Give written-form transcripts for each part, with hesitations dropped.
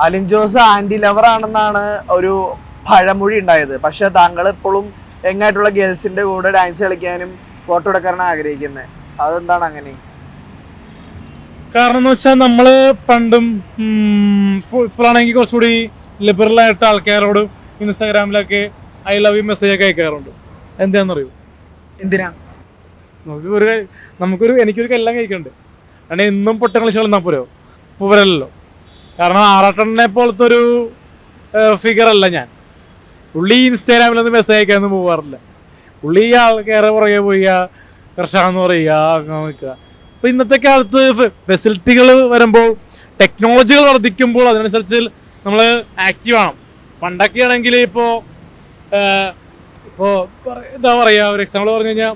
Alin Jose anti lover ആണെന്നാണ് ഒരു പഴമൊഴി ഉണ്ടായത്. പക്ഷെ താങ്കൾ എപ്പോഴും എങ്ങായിട്ടുള്ള ഗേൾസിന്റെ കൂടെ ഡാൻസ് കളിക്കാനും ഫോട്ടോ എടുക്കാനാണ് ആഗ്രഹിക്കുന്നത്. അതെന്താണ് അങ്ങനെ? കാരണം എന്ന് വെച്ചാൽ നമ്മള് പണ്ടും ഇപ്പോഴാണെങ്കിൽ കുറച്ചുകൂടി ലിബറൽ ആയിട്ട് ആൾക്കാരോട് ഇൻസ്റ്റാഗ്രാമിലൊക്കെ ഐ ലവ് യു മെസ്സേജ് ഒക്കെ അയക്കാറുണ്ട്. എന്താണെന്നറിയോ? എന്തിനാ? എനിക്കൊരു കല്യാണം കഴിക്കണ്ട്. കാരണം എന്നും പൊട്ട കളിച്ച് കളന്നാൽ പോരല്ലോ. കാരണം ആറാട്ടനെ പോലത്തെ ഒരു ഫിഗർ അല്ല ഞാൻ. പുള്ളി ഇൻസ്റ്റാഗ്രാമിലൊന്നും മെസ്സേജ് അയക്കാനൊന്നും പോകാറില്ല. പുള്ളി ആൾക്കാരെ പുറകെ പോയി കർഷകന്ന് പറയുക നിൽക്കുക. അപ്പോൾ ഇന്നത്തെ കാലത്ത് ഫെസിലിറ്റികൾ വരുമ്പോൾ, ടെക്നോളജികൾ വർദ്ധിക്കുമ്പോൾ അതിനനുസരിച്ച് നമ്മൾ ആക്റ്റീവ് ആണ്. പണ്ടൊക്കെ ആണെങ്കിൽ ഇപ്പോൾ എന്താ പറയുക, ഒരു എക്സാമ്പിൾ പറഞ്ഞു കഴിഞ്ഞാൽ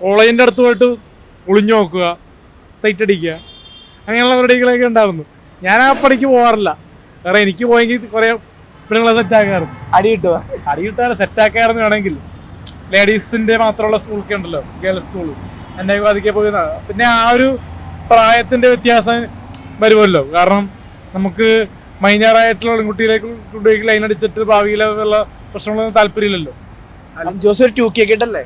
കോളേജിൻ്റെ അടുത്ത് പോയിട്ട് ഒളിഞ്ഞു നോക്കുക, സൈറ്റ് അടിക്കുക, അങ്ങനെയുള്ള പരിപാടികളൊക്കെ ഉണ്ടായിരുന്നു. ഞാൻ ആ പണിക്ക് പോകാറില്ല. കാരണം എനിക്ക് പോയെങ്കിൽ കുറേ പെണ്ണുങ്ങളെ സെറ്റാക്കാറുണ്ട്. അടി കിട്ടാറ് സെറ്റാക്കാറെന്ന് വേണമെങ്കിൽ ലേഡീസിൻ്റെ മാത്രമുള്ള സ്കൂളൊക്കെ ഉണ്ടല്ലോ, ഗേൾസ് സ്കൂൾ, എൻ്റെ അതിക്കെ പോയി. പിന്നെ ആ ഒരു പ്രായത്തിൻ്റെ വ്യത്യാസം വരുമല്ലോ. കാരണം നമുക്ക് മൈനറായിട്ടുള്ള പെൺകുട്ടിയിലേക്ക് ലൈൻ അടിച്ചിട്ട് ഭാവിയിലുള്ള പ്രശ്നങ്ങളൊന്നും താല്പര്യമില്ലല്ലോ. അലിൻ ജോസ് ഒരു 2K കിട്ടല്ലേ?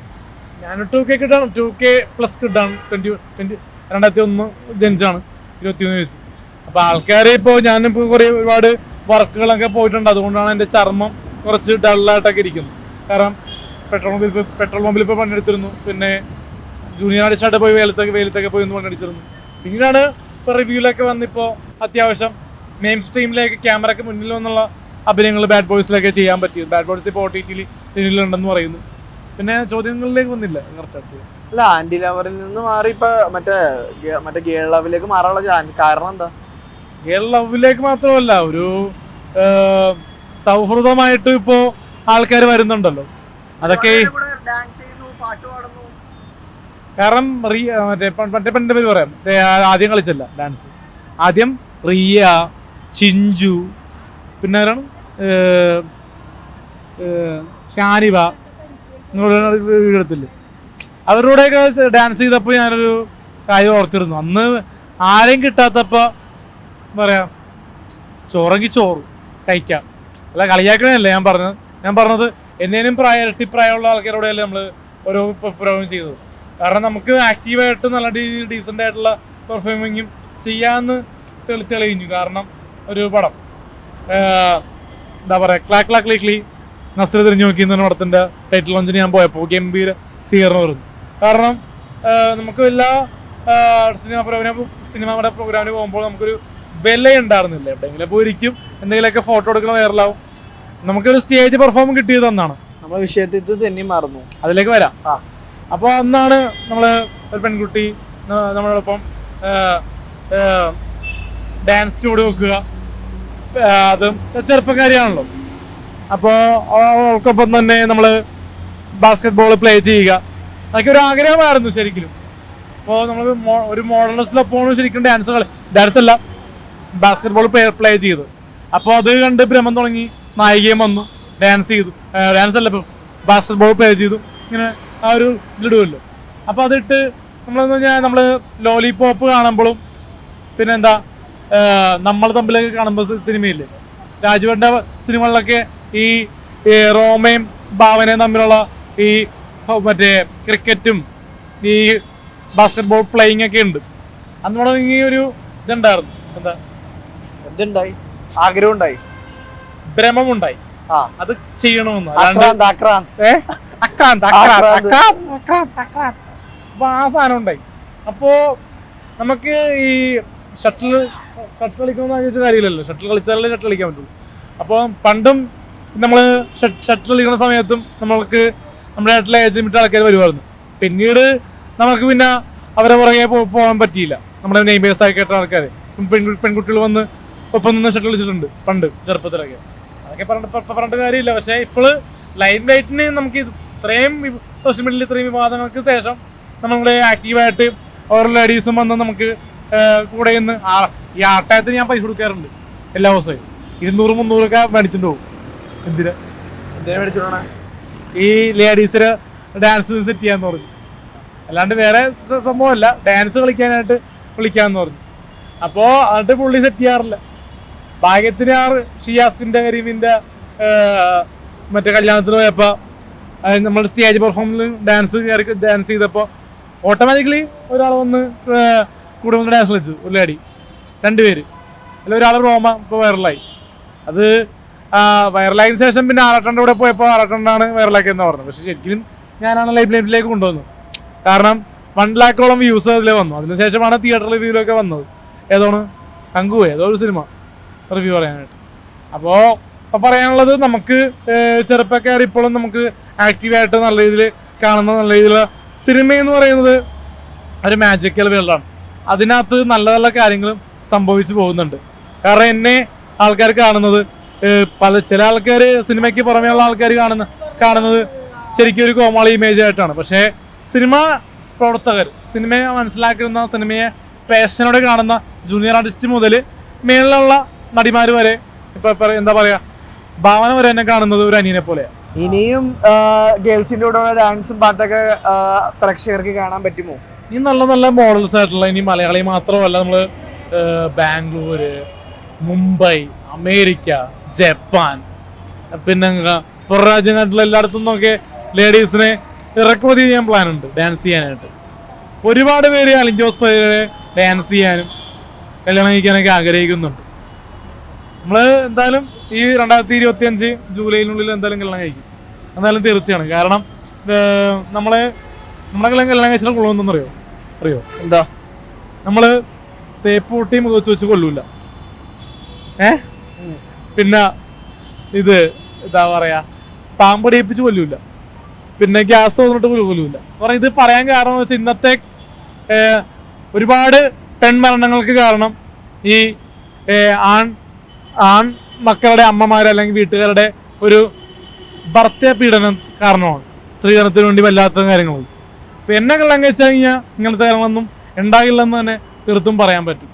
ഞാൻ 2K കിട്ടാണ്, 2K പ്ലസ് കിട്ടാണ്. 2001 ജനിച്ചാണ്, 21 വയസ്സ്. അപ്പോൾ ആൾക്കാർ ഇപ്പോൾ ഞാനിപ്പോൾ ഒരുപാട് വർക്കുകളൊക്കെ പോയിട്ടുണ്ട്. അതുകൊണ്ടാണ് എൻ്റെ ചർമ്മം കുറച്ച് ഡള്ളായിട്ടൊക്കെ ഇരിക്കുന്നത്. കാരണം പെട്രോൾ പമ്പിൽ ഇപ്പോൾ പണിയെടുത്തിരുന്നു. പിന്നെ ജൂനിയർ ആർട്ടിസ്റ്റായിട്ട് പോയി വെയിലത്തൊക്കെ പോയി ഒന്ന് പണിയെടുത്തിരുന്നു. പിന്നീടാണ് ഇപ്പോൾ റിവ്യൂലൊക്കെ വന്നിപ്പോൾ അത്യാവശ്യം മെയിൻ സ്ട്രീമിലേക്ക് ക്യാമറയ്ക്ക് മുന്നിൽ വന്നുള്ള അഭിനയങ്ങൾ ബാഡ് ബോയ്സിലൊക്കെ ചെയ്യാൻ പറ്റിയത്. ബാഡ് ബോയ്സ് ഇപ്പോൾ OTT ഉണ്ടെന്ന് പറയുന്നു. പിന്നെ ചോദ്യങ്ങളിലേക്ക് വന്നില്ല കറക്റ്റായിട്ട്. അല്ല, ആന്റി ലവറിൽ നിന്ന് മാറി ഇപ്പൊ മറ്റേ ഗേൾ ലവിലേക്ക് മാറാനുള്ള കാരണം എന്താ? ഗേൾ ലവിലേക്ക് മാത്രമല്ല, ഒരു സൗഹൃദമായിട്ട് ഇപ്പോ ആൾക്കാർ വരുന്നുണ്ടല്ലോ. അതൊക്കെ കാരണം മറ്റേ പെണ്ണിന്റെ പേര് പറയാം. ആദ്യം കളിച്ചല്ല ഡാൻസ്. ആദ്യം റിയ, ചിഞ്ചു, പിന്നെ ആരാണ്, ഷാനിവ, വീടെടുത്തില്ല. അവരോടെയൊക്കെ ഡാൻസ് ചെയ്തപ്പോൾ ഞാനൊരു കാര്യം ഓർത്തിരുന്നു. അന്ന് ആരെയും കിട്ടാത്തപ്പോൾ പറയാ, ചോറെങ്കിൽ ചോറ് കഴിക്കാം. അല്ല, കളിയാക്കണല്ലേ ഞാൻ പറഞ്ഞത് എന്നേനും ഇരട്ടി പ്രായമുള്ള ആൾക്കാരോടെയല്ലേ നമ്മൾ ഓരോ പ്രോഗ്രാം ചെയ്തത്. കാരണം നമുക്ക് ആക്റ്റീവായിട്ട് നല്ല ഡീസൻ്റ് ആയിട്ടുള്ള പെർഫോമിങ്ങും ചെയ്യാമെന്ന് തെളിഞ്ഞു. കാരണം ഒരു പടം എന്താ പറയുക, ക്ലാക്ക് ക്ലാക്ക് ലീക്ലി നസ്ര തിരിഞ്ഞു നോക്കി എന്ന പടത്തിൻ്റെ ടൈറ്റിൽ ലോഞ്ചിന് ഞാൻ പോയപ്പോൾ ഗംഭീര സ്വീകരണം പറഞ്ഞു. കാരണം നമുക്ക് എല്ലാ സിനിമയുടെ പ്രോഗ്രാമിന് പോകുമ്പോൾ നമുക്കൊരു വില ഉണ്ടായിരുന്നില്ല. എവിടെയെങ്കിലും പോയിരിക്കും, എന്തെങ്കിലുമൊക്കെ ഫോട്ടോ എടുക്കണം, വൈറലാവും. നമുക്കൊരു സ്റ്റേജ് പെർഫോം കിട്ടിയത് അന്നാണ്. നമ്മളെ വിഷയത്തിൽ തന്നെ മാറുന്നു, അതിലേക്ക് വരാം. അപ്പോൾ അന്നാണ് നമ്മൾ ഒരു പെൺകുട്ടി നമ്മളോടൊപ്പം ഡാൻസ് ചൂട് വെക്കുക. അതും ചെറുപ്പക്കാരിയാണല്ലോ. അപ്പോൾ അവൾക്കൊപ്പം തന്നെ നമ്മൾ ബാസ്കറ്റ് ബോൾ പ്ലേ ചെയ്യുക, അതൊക്കെ ഒരു ആഗ്രഹമായിരുന്നു ശരിക്കും. അപ്പോൾ നമ്മൾ ഒരു മോഡൽസിലൊപ്പമാണ് ശരിക്കും ഡാൻസ് അല്ല ബാസ്കറ്റ് ബോൾ പ്ലേ ചെയ്തു. അപ്പോൾ അത് കണ്ട് ഭ്രമം തുടങ്ങി. നായികയും വന്നു, ഡാൻസ് അല്ല ബാസ്കറ്റ് ബോൾ പ്ലേ ചെയ്തു. ഇങ്ങനെ ആ ഒരു ഇതിടുമല്ലോ. അപ്പോൾ അതിട്ട് നമ്മളെന്ന് പറഞ്ഞാൽ നമ്മൾ ലോലിപോപ്പ് കാണുമ്പോഴും പിന്നെന്താ നമ്മൾ തമ്മിലൊക്കെ കാണുമ്പോൾ സിനിമയില്ലേ, രാജുവേട്ടൻ്റെ സിനിമകളിലൊക്കെ ഈ റോമയും ഭാവനയും തമ്മിലുള്ള ഈ മറ്റേ ക്രിക്കറ്റും ഈ ബാസ്കറ്റ് ബോൾ പ്ലേയിങ് ഒക്കെ ഉണ്ട്. അന്ന് ഈ ഒരു ഇതുണ്ടായിരുന്നു. എന്തുണ്ടായി? ആഗ്രഹം ഉണ്ടായി, ഭ്രമമുണ്ടായി, അത് ചെയ്യണമെന്ന്. അപ്പൊ ആ സാധനം ഉണ്ടായി. അപ്പോ നമുക്ക് ഈ ഷട്ടിൽ കളിക്കണമെന്ന് ആലോചിച്ച കാര്യമില്ലല്ലോ. ഷട്ടിൽ കളിച്ചാലേ ഷട്ടിൽ കളിക്കാൻ പറ്റുള്ളൂ. അപ്പോൾ പണ്ടും നമ്മൾ ഷട്ടിൽ കളിക്കുന്ന സമയത്തും നമ്മൾക്ക് നമ്മുടെ നാട്ടിലെ ഏജ് ലിമിറ്റ് ആൾക്കാർ വരുമായിരുന്നു. പിന്നീട് നമുക്ക് പിന്നെ അവരെ പുറകെ പോകാൻ പറ്റിയില്ല. നമ്മുടെ നെയ്ബേഴ്സ് ആയി കേട്ട ആൾക്കാർ പെൺകുട്ടികൾ വന്ന് ഒപ്പം നിന്ന് ഷട്ടിൽ കളിച്ചിട്ടുണ്ട് പണ്ട് ചെറുപ്പത്തിലൊക്കെ. അതൊക്കെ പറഞ്ഞിട്ട് കാര്യമില്ല. പക്ഷേ ഇപ്പോൾ ലൈൻ ലൈറ്റിന് നമുക്ക് ഇത്രയും സോഷ്യൽ മീഡിയയിൽ ഇത്രയും വിവാദങ്ങൾക്ക് ശേഷം നമ്മളുടെ ആക്റ്റീവായിട്ട് ഓരോ ലേഡീസും വന്ന് നമുക്ക് കൂടെ നിന്ന് ഈ ആട്ടായത്തിന് ഞാൻ പൈസ കൊടുക്കാറുണ്ട് എല്ലാ ദിവസവും. 200-300 മേടിച്ചിട്ട് പോകും. എന്തിനാ മേടിച്ചോണ? ഈ ലേഡീസിന് ഡാൻസ് സെറ്റ് ചെയ്യാന്ന് പറഞ്ഞു. അല്ലാണ്ട് വേറെ സംഭവമല്ല, ഡാൻസ് കളിക്കാനായിട്ട് വിളിക്കാന്ന് പറഞ്ഞു. അപ്പോൾ എന്നിട്ട് പുള്ളി സെറ്റ് ചെയ്യാറില്ല. ഭാഗ്യത്തിന് ഷിയാസിന്റെ കരീമിന്റെ മറ്റേ കല്യാണത്തിന് പോയപ്പോൾ നമ്മൾ സ്റ്റേജ് പെർഫോമൻസിൽ ഡാൻസ് ചെയ്തപ്പോൾ ഓട്ടോമാറ്റിക്കലി ഒരാൾ വന്ന് കൂടെ വന്ന് ഡാൻസ് കളിച്ചു, ഒരു ലേഡി, 2 പേര്. അല്ല ഒരാൾ റോമ ഇപ്പോൾ വൈറലായി. അത് വൈറലായതിനു ശേഷം പിന്നെ ആറാട്ടൻ്റെ കൂടെ പോയപ്പോൾ ആറാട്ടനാണ് വൈറലാക്കിയെന്ന് പറഞ്ഞത്. പക്ഷെ ശരിക്കും ഞാനാണ് ലൈഫിലേക്ക് കൊണ്ടുവന്നത്. കാരണം 1 lakhോളം വ്യൂസ് അതിലേ വന്നു. അതിനുശേഷമാണ് തിയേറ്റർ റിവ്യൂലൊക്കെ വന്നത്. ഏതാണ് കങ്കുവേ ഏതോ ഒരു സിനിമ റിവ്യൂ പറയാനായിട്ട്. അപ്പോൾ പറയാനുള്ളത്, നമുക്ക് ചെറുപ്പക്കാർ ഇപ്പോഴും നമുക്ക് ആക്റ്റീവായിട്ട് നല്ല രീതിയിൽ കാണുന്ന നല്ല രീതിയിലുള്ള സിനിമ എന്ന് പറയുന്നത് ഒരു മാജിക്കൽ വേൾഡാണ്. അതിനകത്ത് നല്ല നല്ല കാര്യങ്ങളും സംഭവിച്ചു പോകുന്നുണ്ട്. കാരണം എന്നെ ആൾക്കാർ കാണുന്നത് ചില ആൾക്കാർ സിനിമയ്ക്ക് പുറമെയുള്ള ആൾക്കാർ കാണുന്നത് ശരിക്കും ഒരു കോമാളി ഇമേജ് ആയിട്ടാണ്. പക്ഷേ സിനിമ പ്രവർത്തകർ, സിനിമയെ മനസ്സിലാക്കുന്ന, സിനിമയെ പാഷനോടെ കാണുന്ന ജൂനിയർ ആർട്ടിസ്റ്റ് മുതൽ മേളിലുള്ള നടിമാർ വരെ, ഇപ്പം എന്താ പറയുക, ഭാവന വരെ എന്നെ കാണുന്നത് ഒരു അനിയനെ പോലെയാണ്. ഇനിയും ഗേൾസിന്റെ കൂടെ ഡാൻസും പാട്ടൊക്കെ പ്രേക്ഷകർക്ക് കാണാൻ പറ്റുമോ? ഇനി നല്ല നല്ല മോഡൽസ് ആയിട്ടുള്ള, ഇനി മലയാളി മാത്രമല്ല, നമ്മൾ ബാംഗ്ലൂര്, മുംബൈ, അമേരിക്ക, ജപ്പാൻ, പിന്നെ പുറം രാജ്യങ്ങളിലുള്ള എല്ലായിടത്തു നിന്നൊക്കെ ലേഡീസിനെ ഇറക്കുമതി ചെയ്യാൻ പ്ലാൻ ഉണ്ട് ഡാൻസ് ചെയ്യാനായിട്ട്. ഒരുപാട് പേര് അലിൻ ജോസ് പെരേരയെ ഡാൻസ് ചെയ്യാനും കല്യാണം കഴിക്കാനൊക്കെ ആഗ്രഹിക്കുന്നുണ്ട്. നമ്മൾ എന്തായാലും ഈ 2025 ജൂലൈയിനുള്ളിൽ എന്തായാലും കല്യാണം കഴിക്കും, എന്തായാലും തീർച്ചയാണ്. കാരണം നമ്മുടെ കല്യാണം കഴിച്ചാൽ കൊള്ളുമെന്നറിയോ? എന്താ? നമ്മള് തേപ്പൂട്ടി മുഖത്ത് വെച്ച് കൊല്ലൂല, പിന്നെ ഇത് എന്താ പറയാ, പാമ്പടിയിപ്പിച്ച് കൊല്ലൂല, പിന്നെ ഗ്യാസ് തോന്നിട്ട് കൊല്ലൂല. പറഞ്ഞ ഇത് പറയാൻ കാരണം എന്ന് വെച്ചാൽ ഇന്നത്തെ ഒരുപാട് പെൺമരണങ്ങൾക്ക് കാരണം ഈ ആൺ മക്കളുടെ അമ്മമാർ അല്ലെങ്കിൽ വീട്ടുകാരുടെ ഒരു ഭർത്തൃ പീഡനം കാരണമാണ്. സ്ത്രീധനത്തിന് വേണ്ടി വല്ലാത്ത കാര്യങ്ങളും. ഇപ്പം എന്നെ കല്യാണം കഴിച്ചു കഴിഞ്ഞാൽ ഇങ്ങനത്തെ കാര്യങ്ങളൊന്നും ഉണ്ടാകില്ലെന്ന് തന്നെ തീർത്തും പറയാൻ പറ്റും.